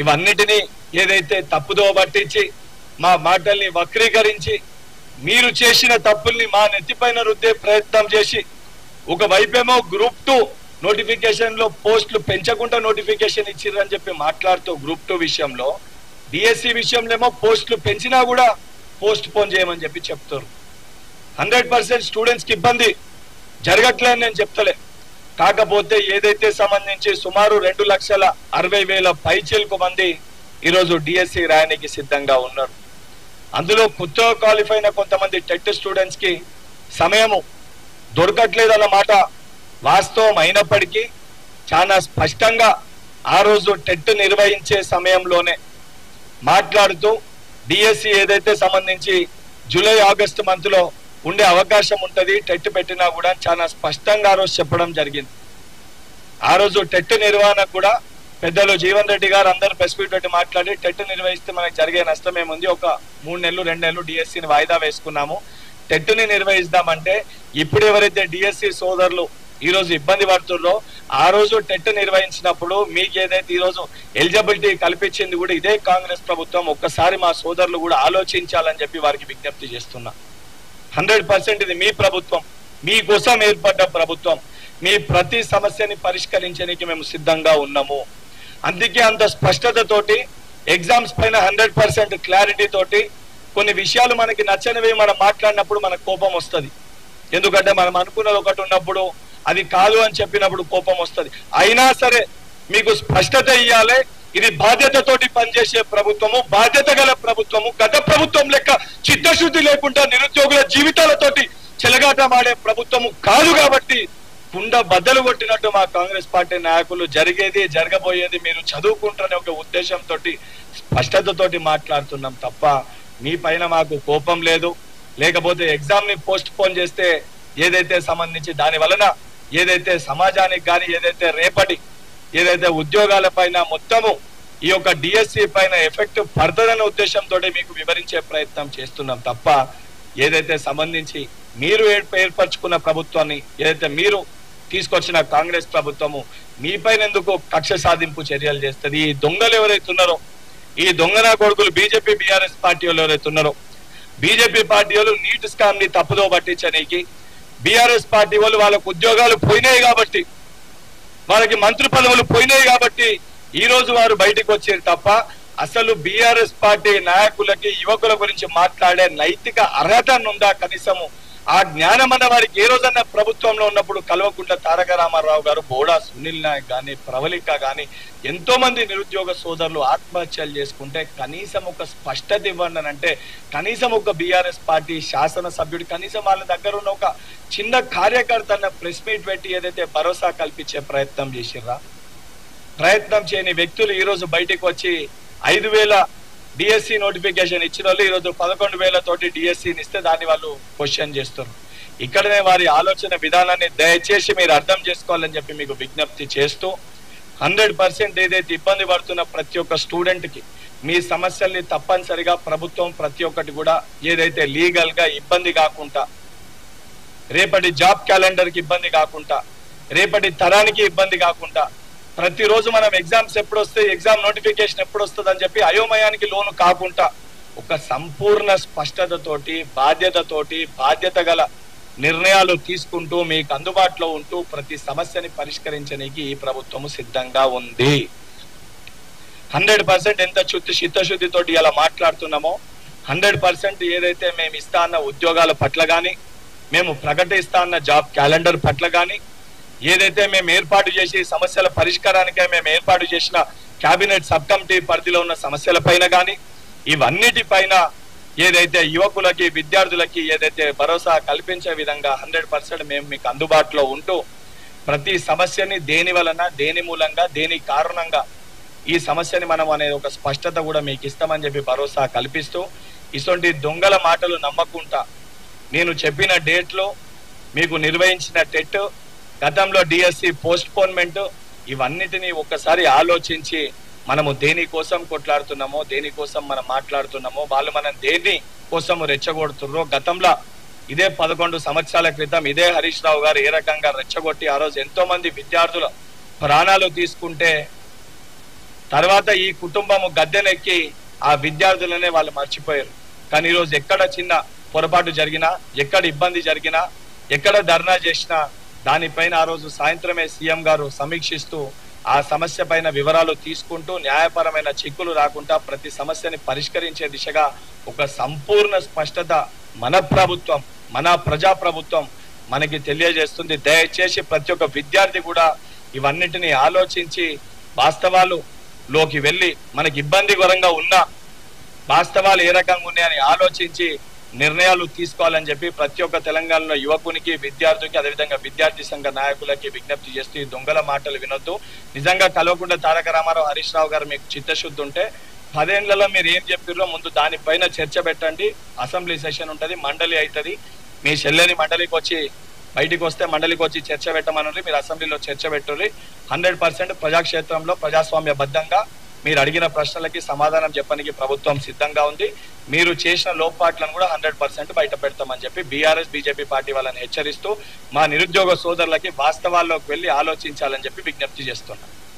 ఇవన్నిటినీ ఏదైతే తప్పుదో పట్టించి మా మాటల్ని వక్రీకరించి మీరు చేసిన తప్పుల్ని మా నెత్తిపైన రుద్దే ప్రయత్నం చేసి ఒకవైపేమో గ్రూప్ 2 నోటిఫికేషన్ లో పోస్టులు పెంచకుండా నోటిఫికేషన్ ఇచ్చిర్రని చెప్పి మాట్లాడుతూ గ్రూప్ 2 విషయంలో డిఎస్సి విషయంలో ఏమో పోస్టులు పెంచినా కూడా పోస్ట్ పోన్ చేయమని చెప్పి చెప్తారు. 100% స్టూడెంట్స్ కి ఇబ్బంది జరగట్లేదని నేను చెప్తలే. కాకపోతే ఏదైతే సంబంధించి సుమారు 2,60,000 పైచిలకు మంది ఈరోజు డిఎస్సి రాయడానికి సిద్ధంగా ఉన్నారు. అందులో కొత్తగా క్వాలిఫై అయిన కొంతమంది టెట్ స్టూడెంట్స్ కి సమయము దొరకట్లేదన్న మాట వాస్తవం అయినప్పటికీ చాలా స్పష్టంగా ఆ రోజు టెట్ నిర్వహించే సమయంలోనే మాట్లాడుతూ డిఎస్సి ఏదైతే సంబంధించి జూలై ఆగస్టు మంత్ లో ఉండే అవకాశం ఉంటది, టెట్ పెట్టినా కూడా చాలా స్పష్టంగా ఆ రోజు చెప్పడం జరిగింది. ఆ రోజు టెట్ నిర్వహణకు కూడా పెద్దలు జీవన్ రెడ్డి గారు అందరూ ప్రెస్ మీట్ పెట్టి మాట్లాడి టెట్ నిర్వహిస్తే మనకు జరిగే నష్టం ఏముంది, ఒక 3 నెలలు 2 నెలలు డిఎస్సిని వాయిదా వేసుకున్నాము, టెట్ని నిర్వహిస్తామంటే ఇప్పుడు ఎవరైతే డిఎస్సి సోదరులు ఈ రోజు ఇబ్బంది పడుతున్నారో ఆ రోజు టెట్ నిర్వహించినప్పుడు మీకు ఏదైతే ఈ రోజు ఎలిజిబిలిటీ కల్పించింది కూడా ఇదే కాంగ్రెస్ ప్రభుత్వం. ఒక్కసారి మా సోదరులు కూడా ఆలోచించాలని చెప్పి వారికి విజ్ఞప్తి చేస్తున్నా. 100% ఇది మీ ప్రభుత్వం, మీకోసం ఏర్పడ్డ ప్రభుత్వం. మీ ప్రతి సమస్యని పరిష్కరించడానికి మేము సిద్ధంగా ఉన్నాము. అందుకే అంత స్పష్టతతోటి ఎగ్జామ్స్ పైన 100% క్లారిటీ తోటి కొన్ని విషయాలు మనకి నచ్చనివి మనం మాట్లాడినప్పుడు మనకు కోపం వస్తుంది. ఎందుకంటే మనం అనుకున్నది ఒకటి ఉన్నప్పుడు అది కాదు అని చెప్పినప్పుడు కోపం వస్తుంది. అయినా సరే మీకు స్పష్టత ఇవ్వాలి. ఇది బాధ్యతతోటి పనిచేసే ప్రభుత్వము, బాధ్యత గల ప్రభుత్వము. గత ప్రభుత్వం లెక్క చిత్తశుద్ధి లేకుండా నిరుద్యోగుల జీవితాలతోటి చెలగాటమాడే ప్రభుత్వము కాదు. కాబట్టి కుండ బద్దలు కొట్టినట్టు మా కాంగ్రెస్ పార్టీ నాయకులు జరిగేది జరగబోయేది మీరు చదువుకుంటున్న ఒక ఉద్దేశంతో స్పష్టతతోటి మాట్లాడుతున్నాం తప్ప మీ పైన మాకు కోపం లేదు. లేకపోతే ఎగ్జామ్ ని పోస్ట్ పోన్ చేస్తే ఏదైతే సంబంధించి దాని వలన ఏదైతే సమాజానికి కానీ ఏదైతే రేపటి ఏదైతే ఉద్యోగాల పైన మొత్తము ఈ యొక్క డిఎస్సి పైన ఎఫెక్ట్ పడుతుందనే ఉద్దేశంతో మీకు వివరించే ప్రయత్నం చేస్తున్నాం తప్ప ఏదైతే సంబంధించి మీరు ఏర్పరచుకున్న ప్రభుత్వాన్ని ఏదైతే మీరు తీసుకొచ్చిన కాంగ్రెస్ ప్రభుత్వము మీ పైన ఎందుకు కక్ష సాధింపు చర్యలు చేస్తుంది. ఈ దొంగలు ఎవరైతే ఉన్నారో, ఈ దొంగన కొడుకులు బీజేపీ బీఆర్ఎస్ పార్టీ వాళ్ళు ఎవరైతే ఉన్నారో, బీజేపీ పార్టీ వాళ్ళు నీట్ స్కామ్ ని తప్పుదో పట్టించడానికి, బీఆర్ఎస్ పార్టీ వాళ్ళు వాళ్ళకు ఉద్యోగాలు పోయినాయి కాబట్టి, వాళ్ళకి మంత్రి పదవులు పోయినాయి కాబట్టి ఈ రోజు వారు బయటకు వచ్చారు తప్ప అసలు బీఆర్ఎస్ పార్టీ నాయకులకి యువకుల గురించి మాట్లాడే నైతిక అర్హత ఉందా? కనీసము ఆ జ్ఞానం అన్న వారికి ఏ రోజన్నా ప్రభుత్వంలో ఉన్నప్పుడు కల్వకుంట్ల తారక రామారావు గారు, బోడా సునీల్ నాయక్ గాని, ప్రవళిక గాని ఎంతో మంది నిరుద్యోగ సోదరులు ఆత్మహత్యలు చేసుకుంటే కనీసం ఒక స్పష్టత ఇవ్వండి అని అంటే కనీసం ఒక బీఆర్ఎస్ పార్టీ శాసనసభ్యుడు కనీసం వాళ్ళ దగ్గర ఉన్న ఒక చిన్న కార్యకర్త ప్రెస్ మీట్ పెట్టి ఏదైతే భరోసా కల్పించే ప్రయత్నం చేసిర్రా? ప్రయత్నం చేయని వ్యక్తులు ఈ రోజు బయటకు వచ్చి 5,000 డిఎస్సి నోటిఫికేషన్ ఇచ్చిన వాళ్ళు ఈ రోజు 11,000 తోటి డిఎస్సిని ఇస్తే దాన్ని వాళ్ళు క్వశ్చన్ చేస్తారు. ఇక్కడనే వారి ఆలోచన విధానాన్ని దయచేసి మీరు అర్థం చేసుకోవాలని చెప్పి మీకు విజ్ఞప్తి చేస్తూ 100% ఏదైతే ఇబ్బంది పడుతున్న ప్రతి ఒక్క స్టూడెంట్ కి మీ సమస్యల్ని తప్పనిసరిగా ప్రభుత్వం ప్రతి ఒక్కటి కూడా ఏదైతే లీగల్ గా ఇబ్బంది కాకుండా, రేపటి జాబ్ క్యాలెండర్ కి ఇబ్బంది కాకుండా, రేపటి తరానికి ఇబ్బంది కాకుండా, ప్రతిరోజు మనం ఎగ్జామ్స్ ఎప్పుడు వస్తాయి, ఎగ్జామ్ నోటిఫికేషన్ ఎప్పుడు వస్తుంది అని చెప్పి అయోమయానికి లోను కాకుండా ఒక సంపూర్ణ స్పష్టతతోటి బాధ్యత గల నిర్ణయాలు తీసుకుంటూ మీకు అందుబాటులో ఉంటూ ప్రతి సమస్యని పరిష్కరించడానికి ఈ ప్రభుత్వము సిద్ధంగా ఉంది. 100% ఎంత చిత్తశుద్ధితోటి ఇలా మాట్లాడుతున్నామో 100% ఏదైతే మేము ఇస్తా అన్న ఉద్యోగాల పట్ల కానీ, మేము ప్రకటిస్తా అన్న జాబ్ క్యాలెండర్ పట్ల కానీ, ఏదైతే మేము ఏర్పాటు చేసి సమస్యల పరిష్కారానికే మేము ఏర్పాటు చేసిన కేబినెట్ సబ్ కమిటీ పరిధిలో ఉన్న సమస్యల పైన కానీ, ఇవన్నిటిపైన ఏదైతే యువకులకి విద్యార్థులకి ఏదైతే భరోసా కల్పించే విధంగా 100% మేము మీకు అందుబాటులో ఉంటూ ప్రతి సమస్యని దేని వలన, దేని మూలంగా, దేని కారణంగా ఈ సమస్యని మనం అనేది ఒక స్పష్టత కూడా మీకు ఇస్తామని చెప్పి భరోసా కల్పిస్తూ, ఇటువంటి దొంగల మాటలు నమ్మకుండా నేను చెప్పిన డేట్ లో మీకు నిర్వహించిన టెట్, గతంలో డిఎస్సి పోస్ట్ పోన్మెంట్, ఇవన్నిటినీ ఒక్కసారి ఆలోచించి మనము దేని కోసం కొట్లాడుతున్నామో, దేనికోసం మనం మాట్లాడుతున్నామో, వాళ్ళు మనం దేని కోసం రెచ్చగొడుతున్నారో, గతంలో ఇదే 11 సంవత్సరాల క్రితం ఇదే హరీష్ రావు గారు ఏ రకంగా రెచ్చగొట్టి ఆ రోజు ఎంతో మంది విద్యార్థుల ప్రాణాలు తీసుకుంటే తర్వాత ఈ కుటుంబము గద్దెనెక్కి ఆ విద్యార్థులనే వాళ్ళు మర్చిపోయారు. కానీ ఈరోజు ఎక్కడ చిన్న పొరపాటు జరిగినా, ఎక్కడ ఇబ్బంది జరిగినా, ఎక్కడ ధర్నా చేసినా దానిపైన ఆ రోజు సాయంత్రమే సీఎం గారు సమీక్షిస్తూ ఆ సమస్య పైన వివరాలు తీసుకుంటూ న్యాయపరమైన చిక్కులు రాకుండా ప్రతి సమస్యని పరిష్కరించే దిశగా ఒక సంపూర్ణ స్పష్టత మన ప్రభుత్వం, మన ప్రజాప్రభుత్వం మనకి తెలియజేస్తుంది. దయచేసి ప్రతి ఒక్క విద్యార్థి కూడా ఇవన్నిటిని ఆలోచించి వాస్తవాలులోకి వెళ్ళి మనకి ఇబ్బందికరంగా ఉన్న వాస్తవాలు ఏ రకంగా ఉన్నాయని ఆలోచించి నిర్ణయాలు తీసుకోవాలని చెప్పి ప్రతి ఒక్క తెలంగాణలో యువకునికి, విద్యార్థికి, అదేవిధంగా విద్యార్థి సంఘ నాయకులకి విజ్ఞప్తి చేస్తూ ఈ దొంగల మాటలు వినొద్దు. నిజంగా కల్వకుంట్ల తారక రామారావు, హరీష్ రావు గారు మీకు చిత్తశుద్ధి ఉంటే 10 ఏళ్లలో మీరు ఏం చెప్పిర్రో ముందు దానిపైన చర్చ పెట్టండి. అసెంబ్లీ సెషన్ ఉంటది, మండలి అవుతుంది. మీ చెల్లెని మండలికి వచ్చి బయటికి వస్తే మండలికి వచ్చి చర్చ పెట్టమని మీరు అసెంబ్లీలో చర్చ పెట్టుర్రి. 100% ప్రజాక్షేత్రంలో ప్రజాస్వామ్యబద్ధంగా మీరు అడిగిన ప్రశ్నలకి సమాధానం చెప్పడానికి ప్రభుత్వం సిద్ధంగా ఉంది. మీరు చేసిన లోపాట్లను కూడా 100% బయట పెడతామని చెప్పి బీఆర్ఎస్ బీజేపీ పార్టీ వాళ్ళని హెచ్చరిస్తూ మా నిరుద్యోగ సోదరులకి వాస్తవాల్లోకి వెళ్ళి ఆలోచించాలని చెప్పి విజ్ఞప్తి చేస్తున్నాం.